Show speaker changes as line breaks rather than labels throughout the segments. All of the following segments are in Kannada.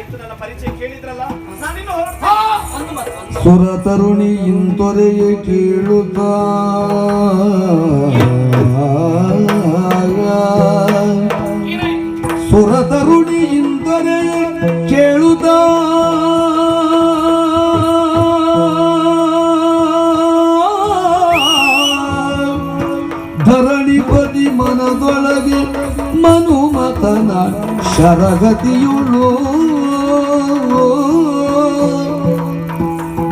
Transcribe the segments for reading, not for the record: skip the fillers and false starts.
ಆಯ್ತು, ನನ್ನ ಪರಿಚಯ ಕೇಳಿದ್ರಲ್ಲ, ನಾನಿನ್ನು
ಸುರ ತರುಣಿ ಇಂತೊರೆಯ ಕೇಳುತ್ತ ಸುರ ತರುಣಿ ಇಂತೊರೆಯ ಕೇಳುತ್ತ ಧರಣಿಪತಿ ಮನದೊಳಗೆ ಮನುಮತನ ಶರಗತಿಯುಳು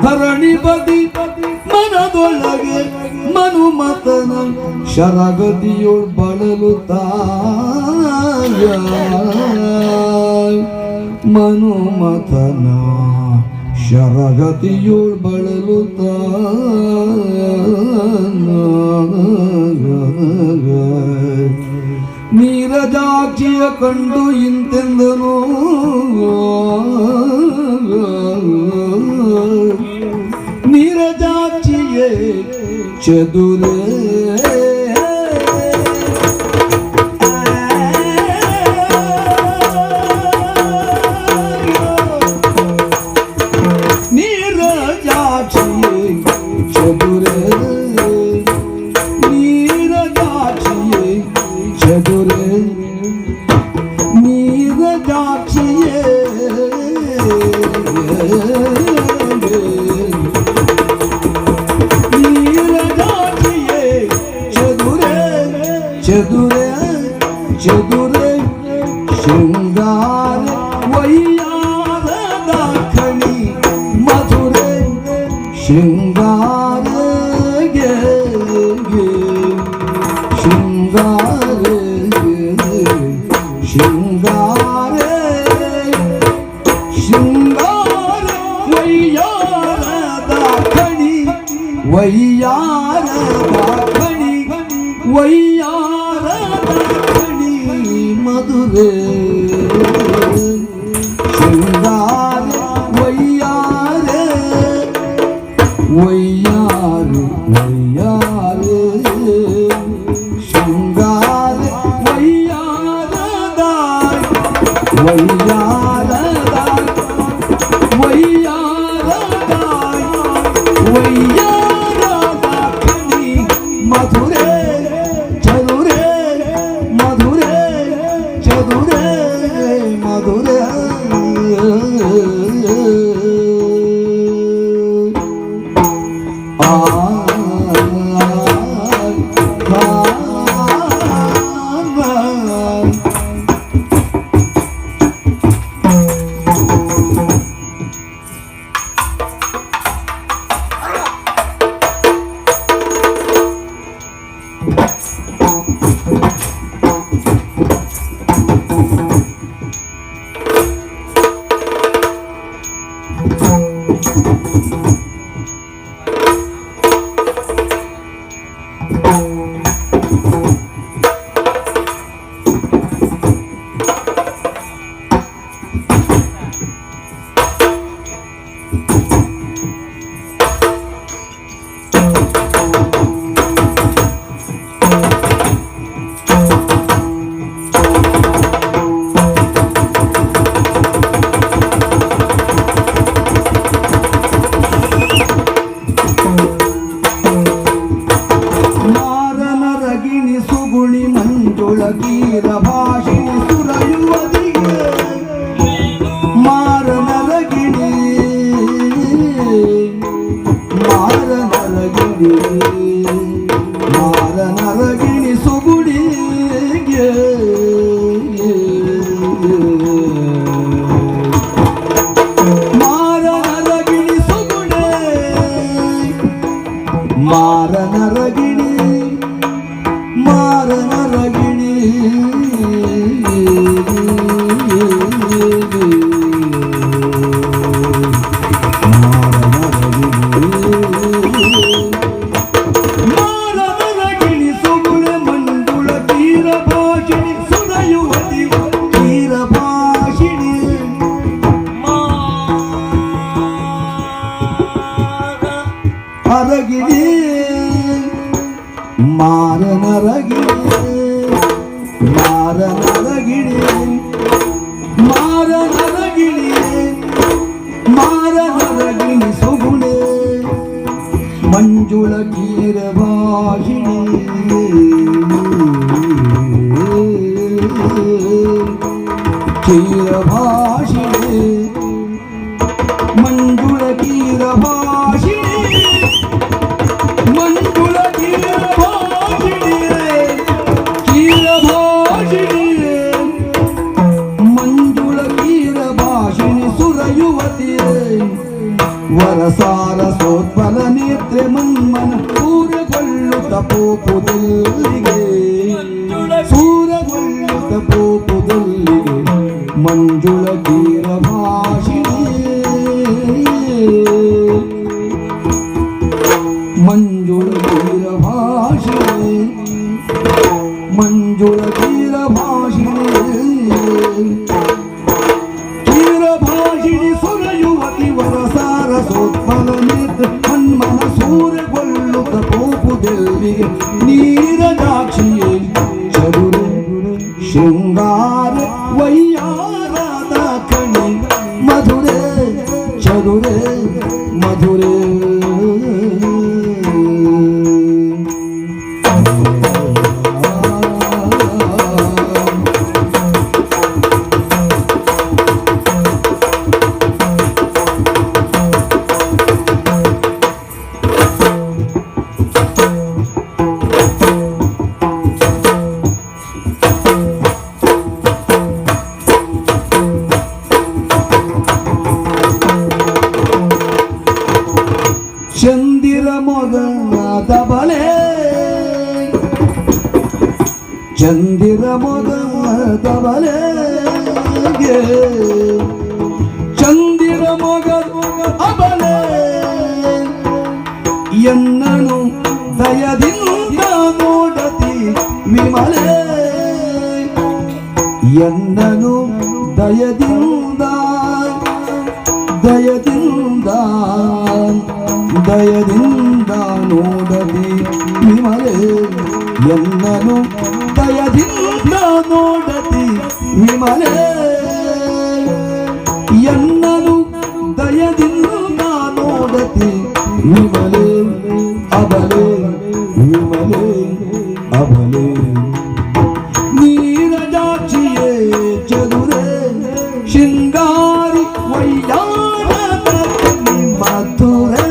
ಧರಣಿಪತಿ ಮನದೊಳಗೆ ಮನುಮತನ ಶರಗತಿಯುಳ್ ಬಳಲುತ್ತಾಯ ಮನುಮತನ ಶರಗತಿಯುಳ್ ನೀರಜಾಕ್ಷಿಯ ಕಂಡು ಇಂತೆಂದನು ನೀರಜಾಕ್ಷಿಯೇ ಚದುರೇ ಚದುರೆ ಶೃಂಗಾರ ವೈಯಾರದ ಖಣಿ ಮಧುರೆ ಶೃಂಗಾರ ಶೃಂಗಾರ ಶೃಂಗಾರ ಶೃಂಗಾರ ವೈಯಾರದ ಖಣಿ ವೈಯಾರದ ಖಣಿ ವೈಯಾರದ ಮಧುರೆ ಶೃಂಗಾರ ವೈಯಾರೆ ವೈಯಾರೆ ವೈಯಾರೆ ಶೃಂಗಾರ ವೈಯಾರದ ವೈಯಾರದ ವೈಯಾರದ ವೈಯಾರದ ಕಣಿ ಮಧುರೆ ಚದುರೆ ಮಧುರೆ ಚದುರೆ ಮಧುರೆ ಮಂಜುಳಗೀರ ಭಾಷಿಣಿ ಸುರಯುವದಿಗೆ ಮಾರನರಗಿಣಿ ಮಾರನರಗಿಣಿ ಮಾರನರಗಿಣಿ ಸುಗುಡಿಗೆ ಮಾರನರಗಿಣಿ ಸುಗುಡೆ ಮಾರನರಗಿಣಿ ಮಾರನರಗಿಣಿ ಕ್ಷೀರಭಾಷಿಣಿ ಮಂಜುಳ ಕ್ಷೀರಭಾಷಿಣಿ ಮಂಜುಳ ಕ್ಷೀರಭಾಷಿಣಿ ಕ್ಷೀರಭಾಷಿಣಿ ಮಂಜುಳ ಕ್ಷೀರಭಾಷಿಣಿ ಸುರಯುವತಿ ವರಸಾರ ಸೋತ್ಪಲ ನೇತ್ರೆ ಮನ್ಮನ ಸೂರ್ಯಗೊಳ್ಳುತ್ತ ಪೋಪುದಲ್ಲಿಗೆ ಸೂರ್ಯಗೊಳ್ಳುತ್ತ ಪೋಪುದಲ್ಲಿಗೆ ಮಂಜುಳ ಕ್ಷೀರಭಾಷಿಣಿ ಮಂಜುಳ ಕ್ಷೀರಭಾಷಿಣಿ ಮಂಜುಳ ಕ್ಷೀರಭಾಷಿಣಿ ಕ್ಷೀರಭಾಷಿಣಿ ಸುರಯುವತಿ ವರಸಾರ ಸೋತ್ಪಲ ನೇತ್ರ ಮನ್ಮನ ಸೂರ್ಯಗೊಳ್ಳುತ್ತ ಪೋಪುದಲ್ಲಿಗೆ ನೀರಜಾಕ್ಷಿಯೇ ಚದುರೆ ಶೃಂಗಾರ ವಯ್ಯಾರದ ಕಣಿ ಮಧುರೆ ಚದುರೆ ಮಧುರೆ ಚಂದಿರ ಮೊಗದ ಬಲೆ ಚಂದಿರ ಮೊಗದ ಬಲೆಗೆ ಚಂದಿರ ಮೊಗದ ಬಲೆ ಎನ್ನನು ದಯದಿಂದ ನೋಡತಿ ವಿಮಲೆ ಎನ್ನನು ದಯದಿಂದ ದಯದಿಂದ ದಯದಿಂದ ನೋಡದಿ ವಿಮಲೆ ಎನ್ನನು ದಯದಿಂದ ನೋಡದಿ ವಿಮಲೆ ಎನ್ನನು ದಯದಿಂದ ನೋಡದಿ ವಿಮಲೆ ಅಬಲೆ ವಿಮಲೆ ಅಬಲೆ ನೀರಜಾಕ್ಷಿಯೇ ಚದುರೆ ಶೃಂಗಾರಿ ವಯ್ಯಾರದ ಮಧುರೆ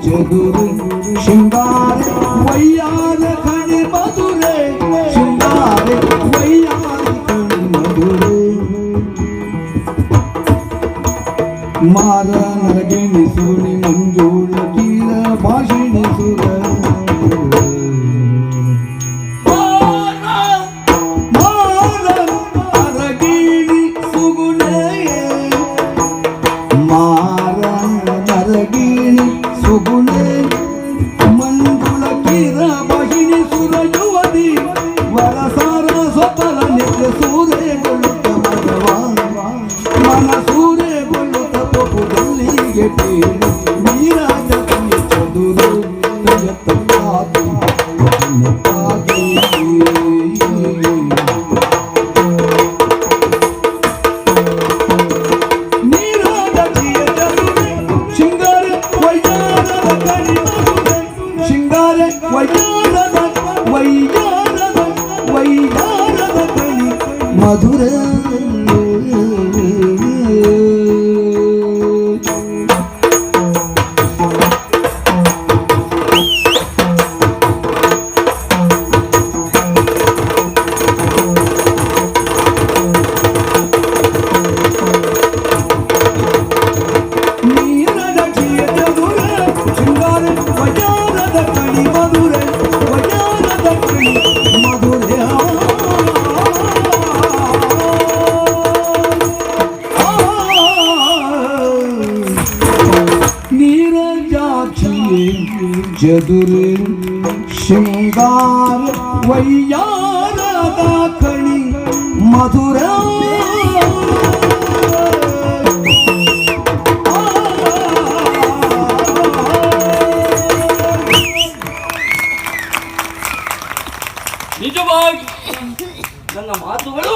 ಚದುರೆ ಶೃಂಗಾರ ವಯ್ಯಾರ ಕಣಿ ಮಧುರೆ ಶೃಂಗಾರ ವಯ್ಯಾರ ಕಣಿ ಮಧುರೆ ಮಾರ ನರಗಿಣಿ ಸುನಿ ಮಂಜುಳ ಕ್ಷೀರ ಭಾಷಿಣಿ ಸುರ ನರಗಿಣಿ ಸುಗುಣೆ ಮಾರ ನರಗಿಣಿ ಸುಗುಣೆ ಮಂಜುಳ ಕ್ಷೀರ ಭಾಷಿಣಿ ಸುರ ಯುವತಿ ವರಸಾರ ಸ್ವತಲ ನಿತ್ಯ ಸೂರ್ಯಗೊಳ್ಳುತ್ತ ಮನವ ಮನ ಸೂರ್ಯಗೊಳ್ಳುತ್ತ ಪಪುದಲ್ಲಿಗೆ ಪೇರಿ ನೀರಾಜತಿಯ ಚದುರು ದಯತಕ್ಕಾಗಿ ದಯತಕ್ಕಾಗಿ ನೀರಾಜತಿಯ ಚದುರೆ ಶೃಂಗಾರ ವಯ್ಯಾರದ ಕಣಿ ಮಧುರೆ ಶೃಂಗಾರ ವಯ್ಯಾರದ ವಯ್ಯಾರದ ವಯ್ಯಾರದ ಕಣಿ ಮಧುರೆ ನೀರಜಾಕ್ಷಿಯ ಚದುರೆ ಶೃಂಗಾರ ವಯ್ಯಾರದ ಕಣಿ ಮಧುರೆ ವಯ್ಯಾರದ ಕಣಿ ಮಧುರೆ ಚದುರೆ ಶೃಂಗಾರ ವಯ್ಯಾರದ ಕಣಿ ಮಧುರ
ನಿಜವಾಗಿ ನನ್ನ ಮಾತುಗಳು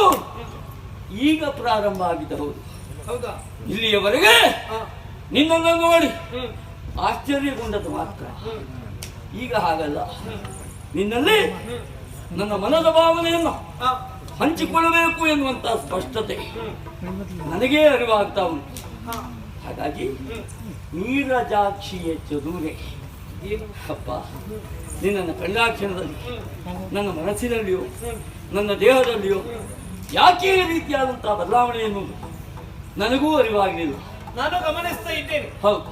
ಈಗ ಪ್ರಾರಂಭ ಆಗಿದ್ದವು.
ಹೌದಾ?
ಇಲ್ಲಿಯವರೆಗೆ ನಿನ್ನನ್ನು ನೋಡಿ ಆಶ್ಚರ್ಯಗೊಂಡದ್ದು ಮಾತ್ರ. ಈಗ ಹಾಗಲ್ಲ. ನಿನ್ನಲ್ಲಿ ನನ್ನ ಮನದ ಭಾವನೆಯನ್ನು ಹಂಚಿಕೊಳ್ಳಬೇಕು ಎನ್ನುವಂತಹ ಸ್ಪಷ್ಟತೆ ನನಗೇ ಅರಿವಾಗ್ತಾ ಉಂಟು. ಹಾಗಾಗಿ ನೀರಜಾಕ್ಷಿಯ ಚದುರೆ ಅಪ್ಪ, ನಿನ್ನನ್ನು ಕಂಡಾಕ್ಷಣದಲ್ಲಿ ನನ್ನ ಮನಸ್ಸಿನಲ್ಲಿಯೋ ನನ್ನ ದೇಹದಲ್ಲಿಯೋ ಯಾಕೆ ಈ ರೀತಿಯಾದಂತಹ ಬದಲಾವಣೆ ಎನ್ನುವುದು ನನಗೂ ಅರಿವಾಗಲಿಲ್ಲ.
ನಾನು ಗಮನಿಸ್ತಾ ಇದ್ದೇನೆ.
ಹೌದು,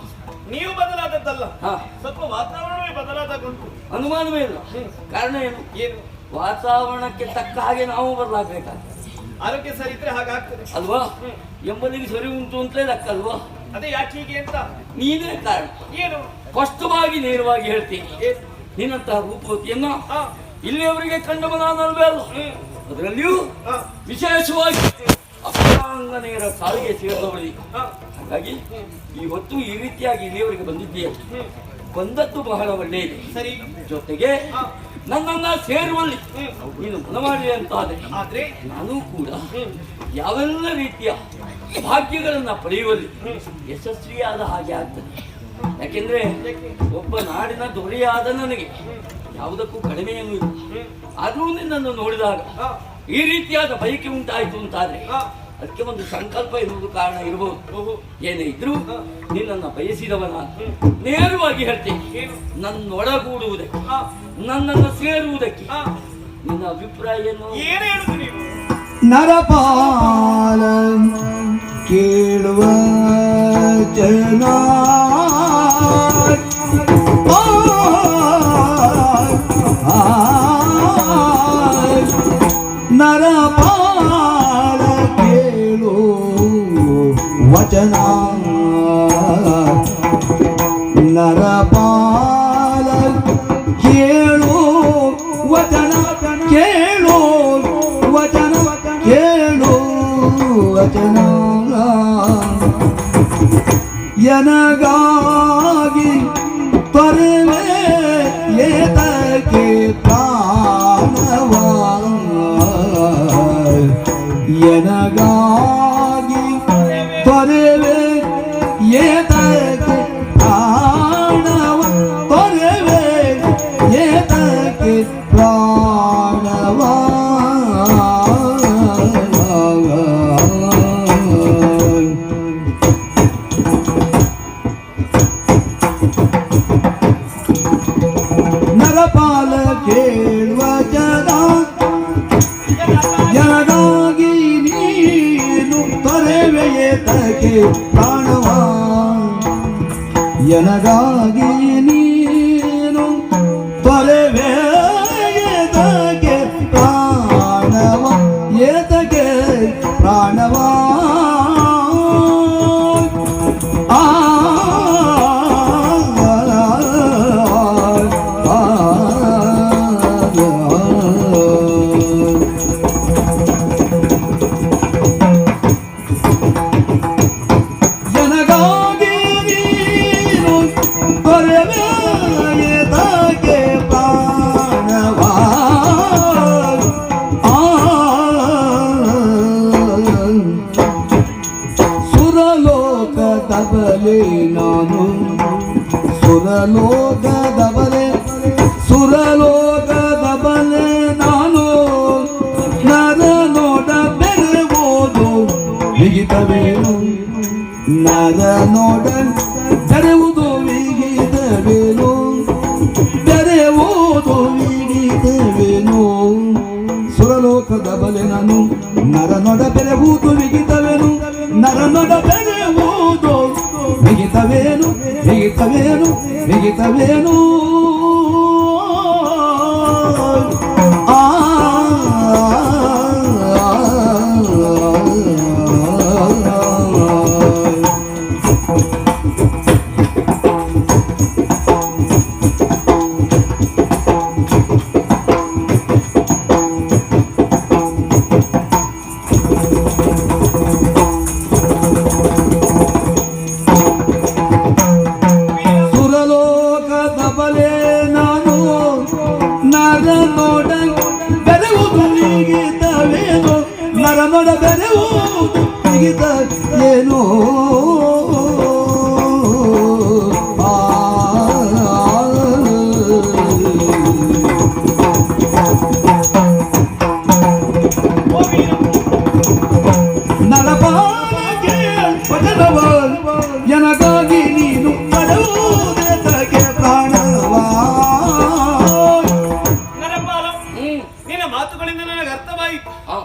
ನೀವು ಬದಲಾದದ್ದಲ್ಲ,
ಹಾ,
ಸ್ವಲ್ಪ ವಾತಾವರಣವೇ ಬದಲಾದಾಗುಂಟು.
ಅನುಮಾನವೇ ಇಲ್ಲ. ಕಾರಣ ಏನು?
ಏನು?
ವಾತಾವರಣಕ್ಕೆ ತಕ್ಕ ಹಾಗೆ ನಾವು ಬದಲಾಗಬೇಕಾಗ್ತದೆ.
ಆರೋಗ್ಯ ಸರಿ ಇದ್ರೆ ಹಾಗಾಗ್ತದೆ
ಅಲ್ವಾ? ಎಂಬುದಿಗೆ ಸರಿ ಉಂಟು ಅಂತಲೇ ಲೆಕ್ಕಲ್ವಾ?
ಅದೇ ಯಾಕೆ ಹೀಗೆ ಅಂತ.
ನೀನೇ ಕಾರಣ.
ಏನು?
ಸ್ಪಷ್ಟವಾಗಿ ನೇರವಾಗಿ ಹೇಳ್ತೀನಿ. ನಿನ್ನಂತಹ ರೂಪವತಿಯನ್ನ ಇಲ್ಲಿಯವರೆಗೆ ಕಂಡವನಾನಲ್ವೇ ಅಲ್ಲ. ಅದರಲ್ಲಿಯೂ ವಿಶೇಷವಾಗಿ ಅಪ್ರಾಂಗನೆಯರ ಸಾಲಿಗೆ ಸೇರಿದವಳಿ. ಹಾಗಾಗಿ ಈ ಹೊತ್ತು ಈ ರೀತಿಯಾಗಿ ಇಲ್ಲಿಯವರೆಗೆ ಬಂದಿದ್ದೀಯ. ಬಂದದ್ದು ಬಹಳ ಒಳ್ಳೆಯದು.
ಸರಿ.
ಜೊತೆಗೆ ನನ್ನನ್ನ ಸೇರುವಲ್ಲಿ ನೀನು ಮನಮಾಡಿ ಅಂತಾದರೆ
ಆದ್ರೆ
ನಾನು ಕೂಡ ಯಾವೆಲ್ಲ ರೀತಿಯ ಭಾಗ್ಯಗಳನ್ನ ಪಡೆಯುವಲ್ಲಿ ಯಶಸ್ವಿಯಾದ ಹಾಗೆ ಆಗ್ತದೆ. ಯಾಕೆಂದ್ರೆ ಒಬ್ಬ ನಾಡಿನ ದೊರೆಯಾದ ನನಗೆ ಯಾವುದಕ್ಕೂ ಕಡಿಮೆಯೂ ಇಲ್ಲ. ಆದರೂ ನಿನ್ನನ್ನು ನೋಡಿದಾಗ ಈ ರೀತಿಯಾದ ಬಯಕೆ ಉಂಟಾಯಿತು ಅಂತಾದ್ರೆ ಅದಕ್ಕೆ ಒಂದು ಸಂಕಲ್ಪ ಎನ್ನುವುದು ಕಾರಣ ಇರಬಹುದು. ಏನೇ ಇದ್ರೂ ನಿನ್ನನ್ನು ಬಯಸಿದವನ ನೇರವಾಗಿ ಹೇಳ್ತೇನೆ, ನನ್ನೊಡಗೂಡುವುದಕ್ಕೆ ನನ್ನನ್ನು ಸೇರುವುದಕ್ಕೆ ನಿನ್ನ ಅಭಿಪ್ರಾಯ ಏನು?
ಏನು ಹೇಳುದು ನೀವು?
ನರಪಾಲ ಕೇಳುವ ಜನ ನರಪಾಲ ಕೇಳು ವಚನ ನರಪಾಲ ಕೇಳು ವಚನ ಕೇಳು ವಚನ ಕೇಳು ವಚನ ಎನಗಾಗಿ ತೊರೆವೆ ಏತಕ್ಕೆ ಪ್ರಾಣವ ಎನಗಾಗಿ ತೊರೆವೆ ಏತಕ್ಕೆ ಪ್ರಾಣವ ತೊರೆವೆ ಏತಕ್ಕೆ ಪ್ರಾಣವ ನರಪಾಲ ಕೇಳುವ ಜನ ಎನಗಾಗಿ ನೀನು ತೊರೆವೆಯೇತಕ್ಕೆ ಪ್ರಾಣವ ಎನಗಾಗಿ ನೀನು ತೊರೆವೆಯೇತಕ್ಕೆ ಪ್ರಾಣವ ಏತಕ್ಕೆ ಪ್ರಾಣವ ಸುರಲೋಕದಬಲೆ ನಾನು ಸುರಲೋಕದಬಲೆ ಸುರಲೋಕದಬಲೆ ನಾನು ನರ ನೋಡ ಬೆರೆವುದು ಬಿಗಿತವೇನು ನರ ನೋಡ ಬೆರೆವುದು ಬಿಗಿತವೇನು ಬೆರೆವುದು ಬಿಗಿತವೇನು ಸುರಲೋಕದ ಬಲೆ ನಾನು ನರ ನೋಡ ಬೆರೆವುದು ಬಿಗಿತವೇನು ನರ ನೋಡ ಬೆರೆವುದು ಬಿಗಿತವೇನು ಬಿಗಿತವೇನು ಬಿಗಿತವೇನು ಆ
ಹ್ಮ್
ನಿನ್ನ ಮಾತುಗಳಿಂದ ನನಗೆ ಅರ್ಥವಾಯಿತು.
ಆ